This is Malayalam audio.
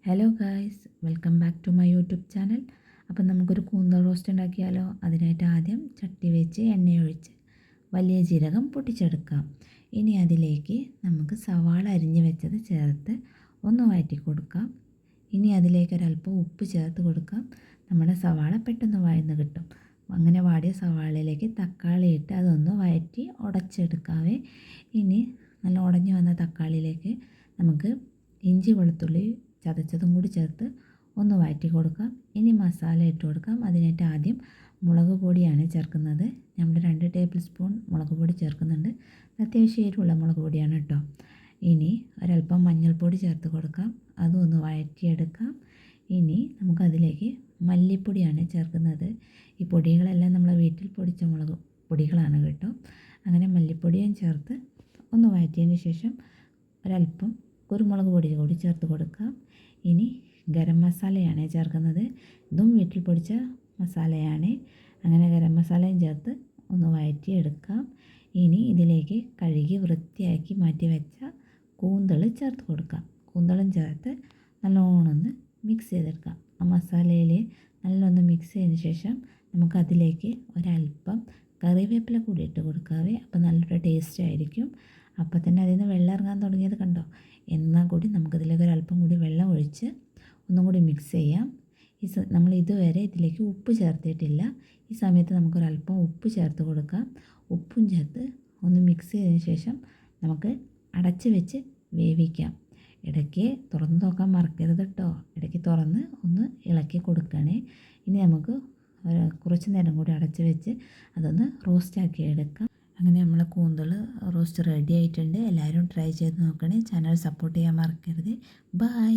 Hello guys, welcome back to my YouTube channel. അപ്പം നമുക്കൊരു കൂന്തൽ റോസ്റ്റ് ഉണ്ടാക്കിയാലോ. അതിനായിട്ട് ആദ്യം ചട്ടി വെച്ച് എണ്ണയൊഴിച്ച് വലിയ ജീരകം പൊട്ടിച്ചെടുക്കാം. ഇനി അതിലേക്ക് നമുക്ക് സവാള അരിഞ്ഞ് വെച്ചത് ചേർത്ത് ഒന്ന് വഴറ്റി കൊടുക്കാം. ഇനി അതിലേക്ക് ഒരല്പം ഉപ്പ് ചേർത്ത് കൊടുക്കാം. നമ്മുടെ സവാള പെട്ടെന്ന് വഴന്ന് കിട്ടും. അങ്ങനെ വാടിയ സവാളയിലേക്ക് തക്കാളി ഇട്ട് അതൊന്ന് വഴറ്റി ഉടച്ചെടുക്കാവേ. ഇനി നല്ല ഉടഞ്ഞു വന്ന തക്കാളിയിലേക്ക് നമുക്ക് ഇഞ്ചി വെളുത്തുള്ളി ചതച്ചതും കൂടി ചേർത്ത് ഒന്ന് വഴറ്റി കൊടുക്കാം. ഇനി മസാല ഇട്ട് കൊടുക്കാം. അതിനായിട്ട് ആദ്യം മുളക് പൊടിയാണ് ചേർക്കുന്നത്. നമ്മൾ 2 ടേബിൾ സ്പൂൺ മുളക് പൊടി ചേർക്കുന്നുണ്ട്. അത്യാവശ്യം എരിവുള്ള മുളക് പൊടിയാണ് കേട്ടോ. ഇനി ഒരല്പം മഞ്ഞൾപ്പൊടി ചേർത്ത് കൊടുക്കാം. അതും ഒന്ന് വഴറ്റിയെടുക്കാം. ഇനി നമുക്കതിലേക്ക് മല്ലിപ്പൊടിയാണ് ചേർക്കുന്നത്. ഈ പൊടികളെല്ലാം നമ്മൾ വീട്ടിൽ പൊടിച്ച മുളക് പൊടികളാണ് കേട്ടോ. അങ്ങനെ മല്ലിപ്പൊടിയും ചേർത്ത് ഒന്ന് വഴറ്റിയതിന് ശേഷം ഒരല്പം കുരുമുളക് പൊടി കൂടി ചേർത്ത് കൊടുക്കാം. ഇനി ഗരം മസാലയാണ് ചേർക്കുന്നത്. ഇതും വീട്ടിൽ പൊടിച്ച മസാലയാണ്. അങ്ങനെ ഗരം മസാലയും ചേർത്ത് ഒന്ന് വഴറ്റിയെടുക്കാം. ഇനി ഇതിലേക്ക് കഴുകി വൃത്തിയാക്കി മാറ്റി വെച്ച കൂന്തൾ ചേർത്ത് കൊടുക്കാം. കൂന്തളും ചേർത്ത് നല്ലോണം ഒന്ന് മിക്സ് ചെയ്തെടുക്കാം. ആ മസാലയിൽ നല്ലൊന്ന് മിക്സ് ചെയ്തതിന് ശേഷം നമുക്കതിലേക്ക് ഒരല്പം കറിവേപ്പില കൂടി ഇട്ട് കൊടുക്കാവേ. അപ്പോൾ നല്ലൊരു ടേസ്റ്റ് ആയിരിക്കും. അപ്പോൾ തന്നെ അതിൽ നിന്ന് വെള്ളം ഇറങ്ങാൻ തുടങ്ങിയത് കണ്ടോ. എന്നാൽ കൂടി നമുക്കതിലേക്ക് ഒരല്പം കൂടി വെള്ളം ഒഴിച്ച് ഒന്നും കൂടി മിക്സ് ചെയ്യാം. നമ്മൾ ഇതുവരെ ഇതിലേക്ക് ഉപ്പ് ചേർത്തിട്ടില്ല. ഈ സമയത്ത് നമുക്കൊരല്പം ഉപ്പ് ചേർത്ത് കൊടുക്കാം. ഉപ്പും ചേർത്ത് ഒന്ന് മിക്സ് ചെയ്തതിന് ശേഷം നമുക്ക് അടച്ച് വെച്ച് വേവിക്കാം. ഇടയ്ക്ക് തുറന്ന് നോക്കാൻ മറക്കരുത് കേട്ടോ. ഇടയ്ക്ക് തുറന്ന് ഒന്ന് ഇളക്കി കൊടുക്കണേ. ഇനി നമുക്ക് കുറച്ച് നേരം കൂടി അടച്ച് വെച്ച് അതൊന്ന് റോസ്റ്റാക്കി എടുക്കാം. അങ്ങനെ നമ്മളെ കൂന്തൽ റോസ്റ്റ് റെഡി ആയിട്ടുണ്ട്. എല്ലാവരും ട്രൈ ചെയ്ത് നോക്കണേ. ചാനൽ സപ്പോർട്ട് ചെയ്യാൻ മറക്കരുത്. ബൈ.